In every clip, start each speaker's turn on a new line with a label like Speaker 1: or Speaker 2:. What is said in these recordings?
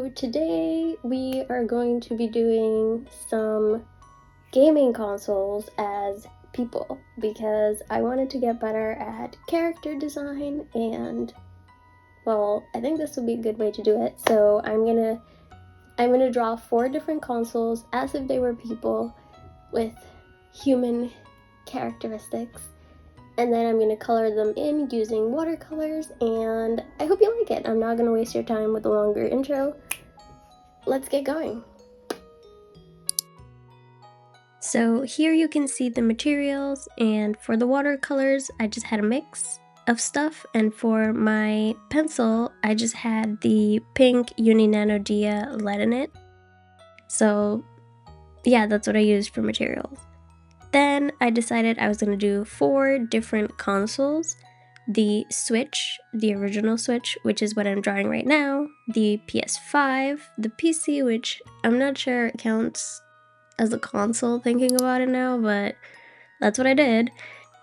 Speaker 1: So today we are going to be doing some gaming consoles as people because I wanted to get better at character design and, well, I think this will be a good way to do it. So I'm gonna draw 4 different consoles as if they were people with human characteristics, and then I'm gonna color them in using watercolors, and I hope you like it. I'm not gonna waste your time with a longer intro. Let's get going. So here you can see the materials, and for the watercolors I just had a mix of stuff, and for my pencil I just had the pink Uni Nano Dia lead in it. So yeah, that's what I used for materials. Then I decided I was going to do 4 different consoles. The Switch, the original Switch, which is what I'm drawing right now, the PS5, the PC, which I'm not sure it counts as a console thinking about it now, but that's what I did,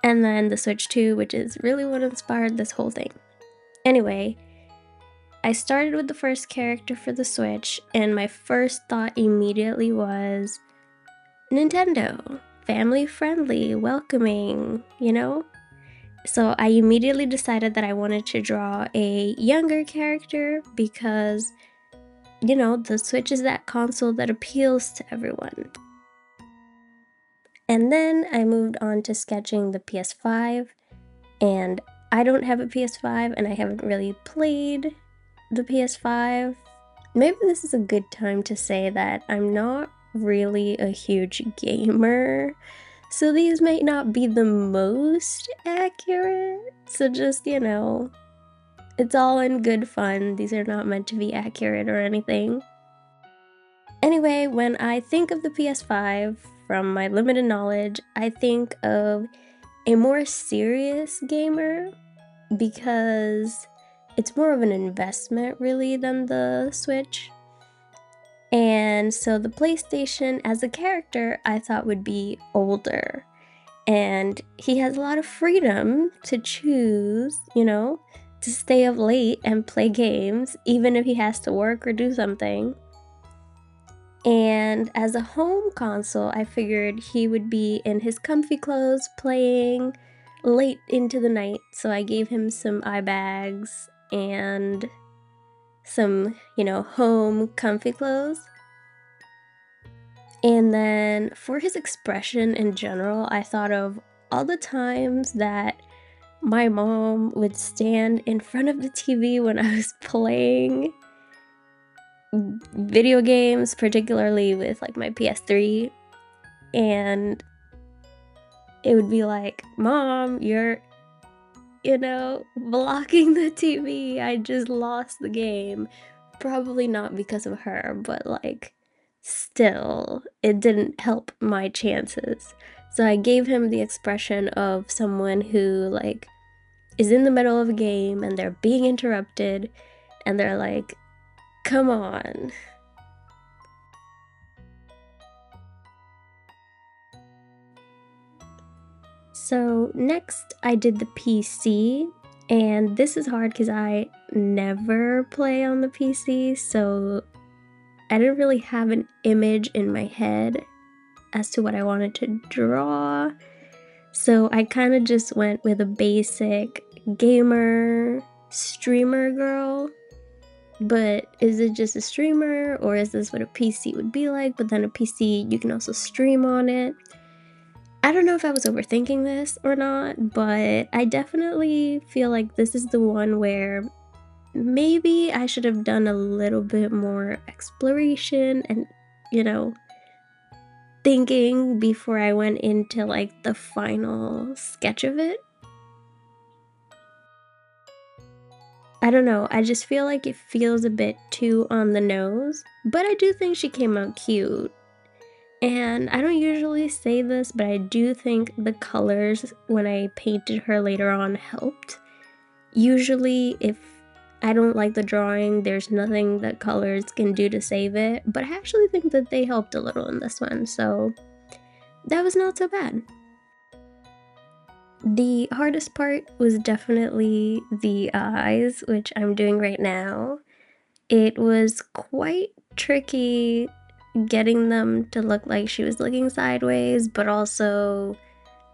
Speaker 1: and then the Switch 2, which is really what inspired this whole thing. Anyway, I started with the first character for the Switch, and my first thought immediately was Nintendo. Family friendly, welcoming, you know? So I immediately decided that I wanted to draw a younger character because, you know, the Switch is that console that appeals to everyone. And then I moved on to sketching the PS5, and I don't have a PS5 and I haven't really played the PS5. Maybe this is a good time to say that I'm not really a huge gamer, so these might not be the most accurate. So just, you know, it's all in good fun. These are not meant to be accurate or anything. Anyway, when I think of the PS5, from my limited knowledge, I think of a more serious gamer because it's more of an investment really than the Switch. And so the PlayStation as a character I thought would be older, and he has a lot of freedom to choose, you know, to stay up late and play games even if he has to work or do something. And as a home console, I figured he would be in his comfy clothes playing late into the night, so I gave him some eye bags and some, you know, home comfy clothes. And then for his expression in general, I thought of all the times that my mom would stand in front of the TV when I was playing video games, particularly with like my PS3, and it would be like, "Mom, you're, you know, blocking the TV. I just lost the game." Probably not because of her, but like, still, it didn't help my chances. So I gave him the expression of someone who, like, is in the middle of a game and they're being interrupted and they're like, come on. So next I did the PC, and this is hard because I never play on the PC, so I didn't really have an image in my head as to what I wanted to draw. So I kind of just went with a basic gamer streamer girl. But is it just a streamer, or is this what a PC would be like? But then a PC, you can also stream on it. I don't know if I was overthinking this or not, but I definitely feel like this is the one where maybe I should have done a little bit more exploration and, you know, thinking before I went into like the final sketch of it. I don't know, I just feel like it feels a bit too on the nose, but I do think she came out cute. And I don't usually say this, but I do think the colors when I painted her later on helped. Usually, if I don't like the drawing, there's nothing that colors can do to save it, but I actually think that they helped a little in this one, so that was not so bad. The hardest part was definitely the eyes, which I'm doing right now. It was quite tricky getting them to look like she was looking sideways, but also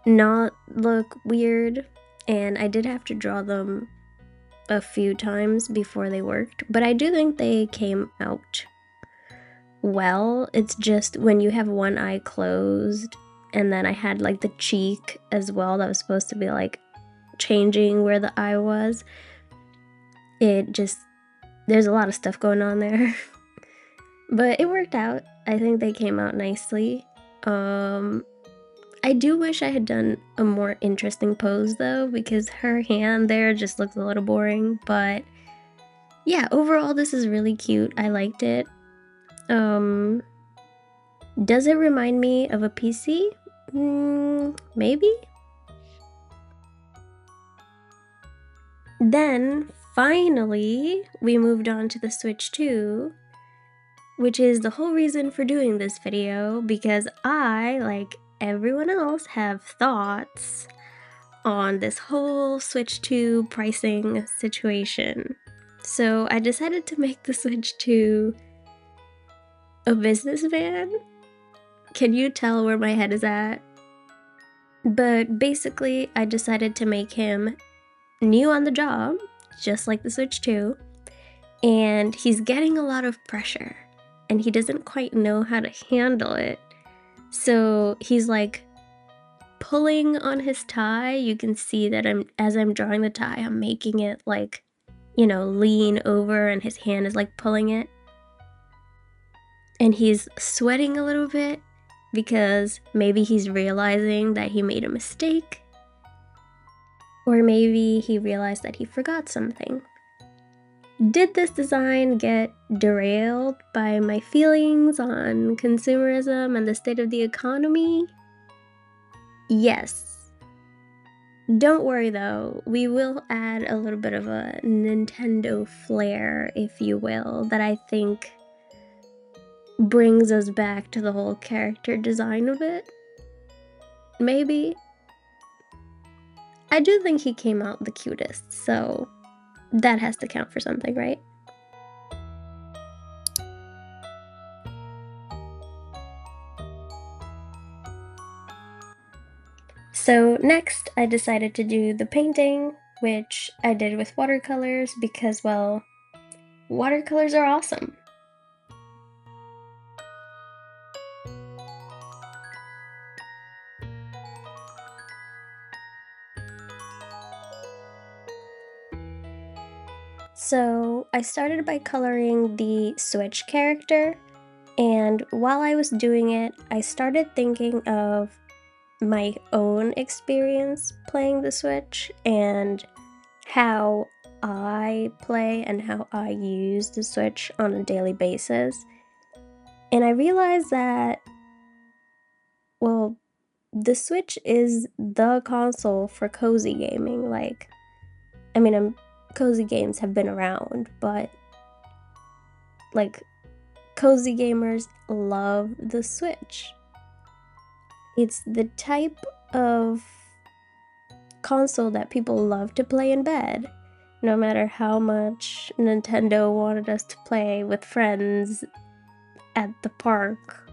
Speaker 1: not look weird. And I did have to draw them a few times before they worked, but I do think they came out well. It's just when you have one eye closed, and then I had like the cheek as well that was supposed to be like changing where the eye was. It just, there's a lot of stuff going on there. But it worked out. I think they came out nicely. I do wish I had done a more interesting pose though, because her hand there just looks a little boring. But yeah, overall this is really cute. I liked it. Does it remind me of a PC? Maybe? Then, finally, we moved on to the Switch 2, which is the whole reason for doing this video, because I, like everyone else, have thoughts on this whole Switch 2 pricing situation. So I decided to make the Switch 2 a businessman. Can you tell where my head is at? But basically, I decided to make him new on the job, just like the Switch 2, and he's getting a lot of pressure, and he doesn't quite know how to handle it. So he's like pulling on his tie. You can see that as I'm drawing the tie, I'm making it like, you know, lean over, and his hand is like pulling it. And he's sweating a little bit because maybe he's realizing that he made a mistake. Or maybe he realized that he forgot something. Did this design get derailed by my feelings on consumerism and the state of the economy? Yes. Don't worry though, we will add a little bit of a Nintendo flair, if you will, that I think brings us back to the whole character design of it. Maybe. I do think he came out the cutest, so that has to count for something, right? So next, I decided to do the painting, which I did with watercolors because, well, watercolors are awesome. So I started by coloring the Switch character, and while I was doing it, I started thinking of my own experience playing the Switch and how I play and how I use the Switch on a daily basis. And I realized that, well, the Switch is the console for cozy gaming. Like, I mean, cozy games have been around, but like, cozy gamers love the Switch. It's the type of console that people love to play in bed. No matter how much Nintendo wanted us to play with friends at the park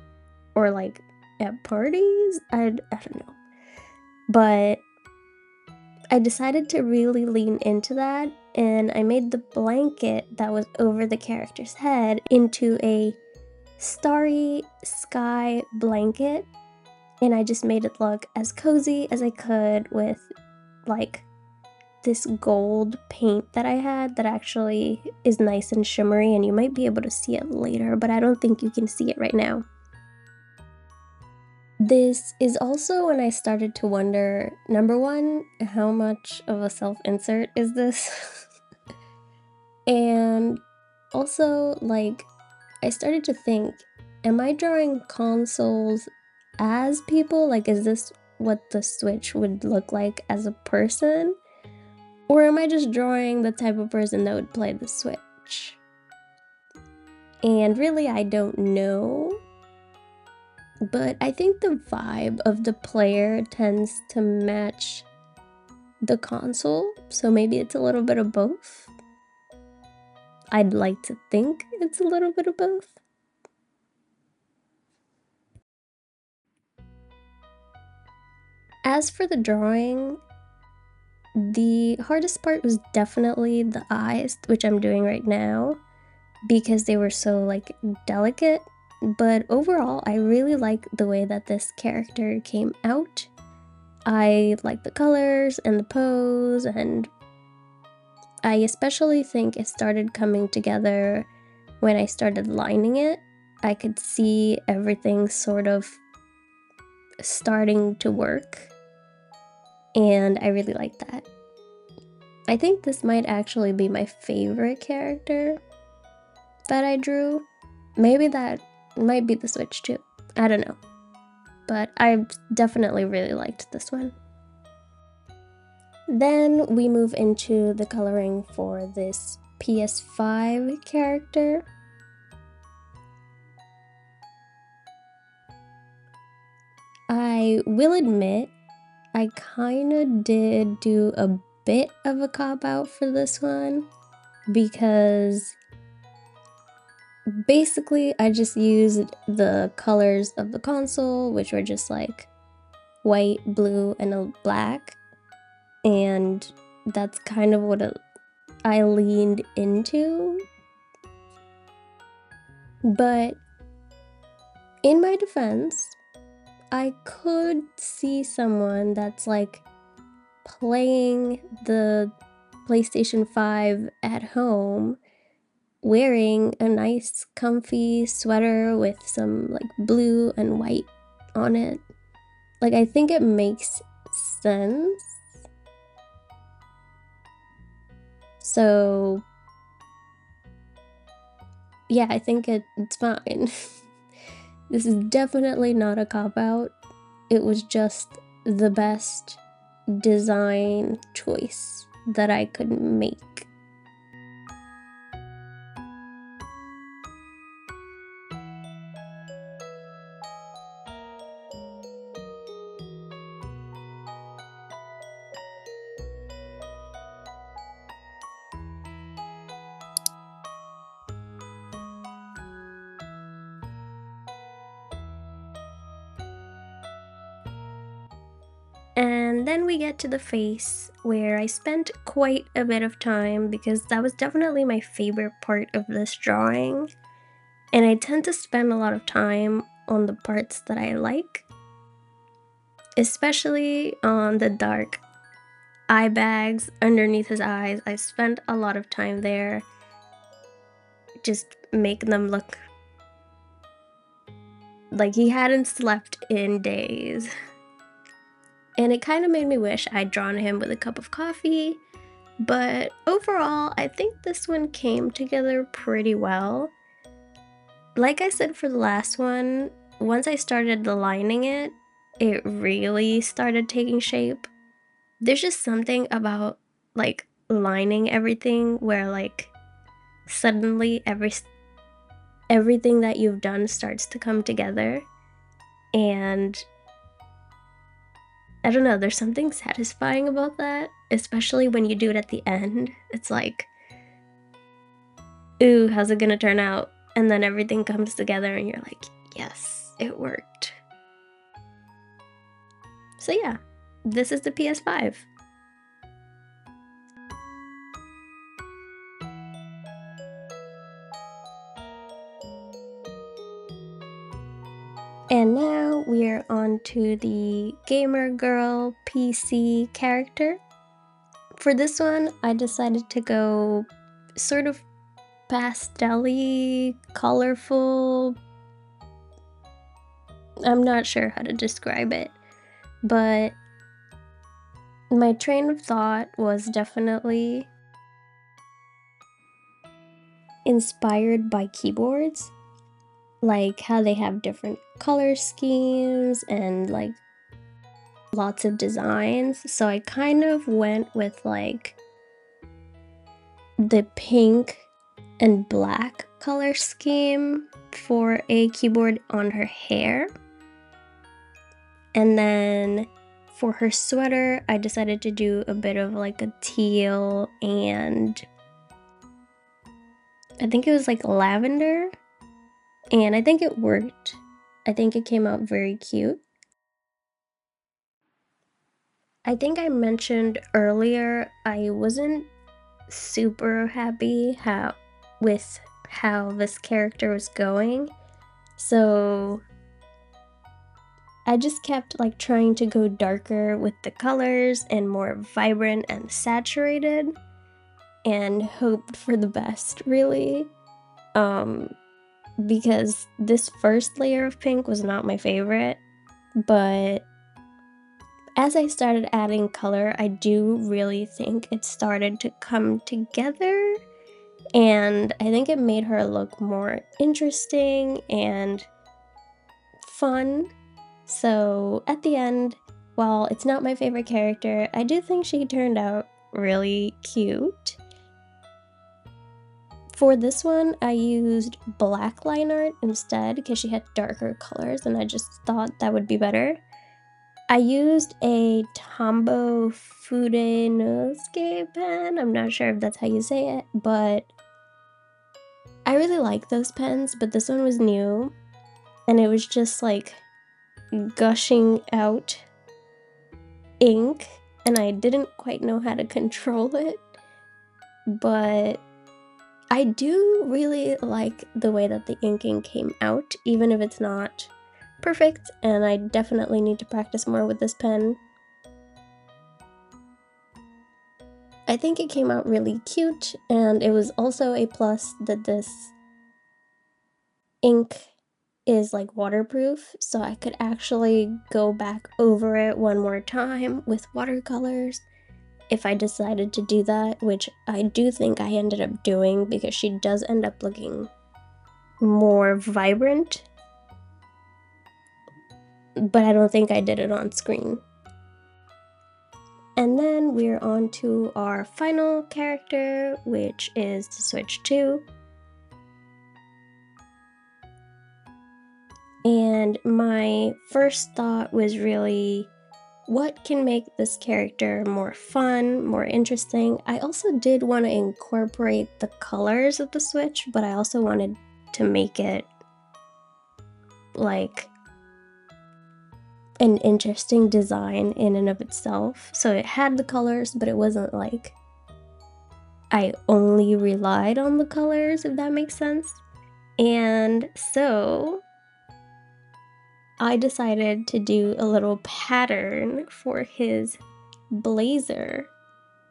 Speaker 1: or like at parties, I don't know. But I decided to really lean into that, and I made the blanket that was over the character's head into a starry sky blanket, and I just made it look as cozy as I could with like this gold paint that I had that actually is nice and shimmery, and you might be able to see it later, but I don't think you can see it right now. This is also when I started to wonder, number one, how much of a self-insert is this? And also, like, I started to think, am I drawing consoles as people? Like, is this what the Switch would look like as a person? Or am I just drawing the type of person that would play the Switch? And really, I don't know. But I think the vibe of the player tends to match the console, so maybe it's a little bit of both. I'd like to think it's a little bit of both. As for the drawing, the hardest part was definitely the eyes, which I'm doing right now, because they were so like delicate. But overall, I really like the way that this character came out. I like the colors and the pose, and I especially think it started coming together when I started lining it. I could see everything sort of starting to work, and I really like that. I think this might actually be my favorite character that I drew. Maybe that might be the Switch too. I don't know. But I definitely really liked this one. Then we move into the coloring for this PS5 character. I will admit, I kinda did do a bit of a cop-out for this one, because basically I just used the colors of the console, which were just like white, blue, and a black, and that's kind of what I leaned into. But in my defense, I could see someone that's like playing the PlayStation 5 at home wearing a nice comfy sweater with some like blue and white on it. Like, I think it makes sense. So yeah, I think it's fine. This is definitely not a cop-out. It was just the best design choice that I could make. And then we get to the face, where I spent quite a bit of time because that was definitely my favorite part of this drawing. And I tend to spend a lot of time on the parts that I like, especially on the dark eye bags underneath his eyes. I spent a lot of time there just making them look like he hadn't slept in days. And it kind of made me wish I'd drawn him with a cup of coffee, but overall, I think this one came together pretty well. Like I said for the last one, once I started lining it, it really started taking shape. There's just something about like lining everything where like suddenly everything that you've done starts to come together, and I don't know, there's something satisfying about that, especially when you do it at the end. It's like, ooh, how's it gonna turn out? And then everything comes together and you're like, yes, it worked. So yeah, this is the PS5. And now we're on to the Gamer Girl PC character. For this one, I decided to go sort of pastel-y, colorful. I'm not sure how to describe it, but my train of thought was definitely inspired by keyboards, like how they have different color schemes and like lots of designs. So I kind of went with like the pink and black color scheme for a keyboard on her hair. And then for her sweater, I decided to do a bit of like a teal and I think it was like lavender, and I think it worked. I think it came out very cute. I think I mentioned earlier I wasn't super happy with how this character was going. So I just kept like trying to go darker with the colors and more vibrant and saturated and hoped for the best, really. Because this first layer of pink was not my favorite, but as I started adding color, I do really think it started to come together, and I think it made her look more interesting and fun. So at the end, while it's not my favorite character, I do think she turned out really cute. For this one, I used black line art instead because she had darker colors and I just thought that would be better. I used a Tombow Fudenosuke pen. I'm not sure if that's how you say it, but I really like those pens, but this one was new and it was just like gushing out ink and I didn't quite know how to control it, but I do really like the way that the inking came out, even if it's not perfect, and I definitely need to practice more with this pen. I think it came out really cute, and it was also a plus that this ink is like waterproof, so I could actually go back over it one more time with watercolors if I decided to do that, which I do think I ended up doing because she does end up looking more vibrant, but I don't think I did it on screen. And then we're on to our final character, which is the Switch 2. And my first thought was really, what can make this character more fun, more interesting? I also did want to incorporate the colors of the Switch, but I also wanted to make it like an interesting design in and of itself. So it had the colors, but it wasn't like I only relied on the colors, if that makes sense. And so I decided to do a little pattern for his blazer.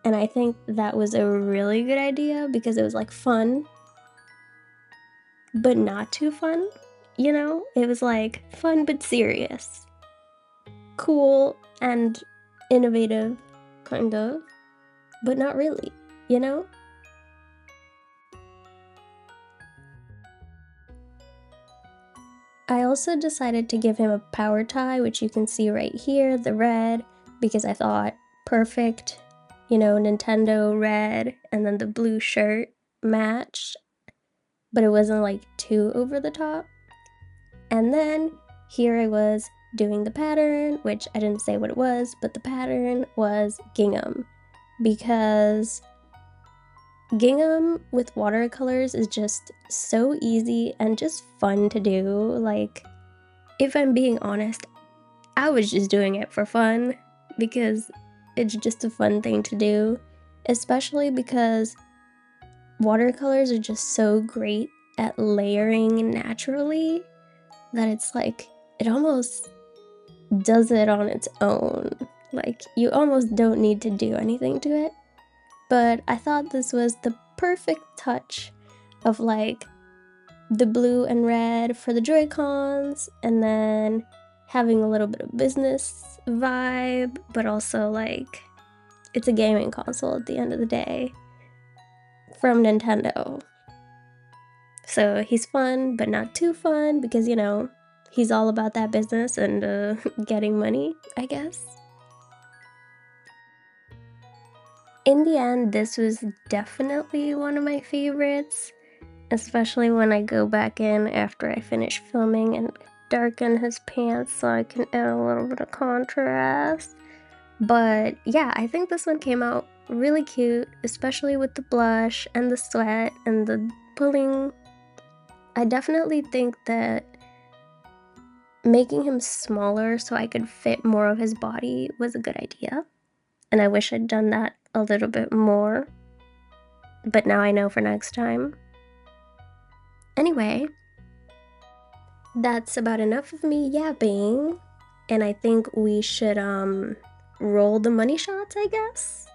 Speaker 1: And I think that was a really good idea because it was like fun, but not too fun. You know, it was like fun but serious, cool and innovative, kind of, but not really, you know? I also decided to give him a power tie, which you can see right here, the red, because I thought perfect, you know, Nintendo red, and then the blue shirt matched, but it wasn't like too over the top. And then here I was doing the pattern, which I didn't say what it was, but the pattern was gingham, because gingham with watercolors is just so easy and just fun to do. Like, if I'm being honest, I was just doing it for fun because it's just a fun thing to do, especially because watercolors are just so great at layering naturally that it's like it almost does it on its own. Like, you almost don't need to do anything to it. But I thought this was the perfect touch of like the blue and red for the Joy-Cons, and then having a little bit of business vibe, but also like it's a gaming console at the end of the day from Nintendo. So he's fun, but not too fun because, you know, he's all about that business and getting money, I guess. In the end, this was definitely one of my favorites, especially when I go back in after I finish filming and darken his pants so I can add a little bit of contrast. But yeah, I think this one came out really cute, especially with the blush and the sweat and the pulling. I definitely think that making him smaller so I could fit more of his body was a good idea. And I wish I'd done that a little bit more. But now I know for next time. Anyway, that's about enough of me yapping. And I think we should roll the money shots, I guess.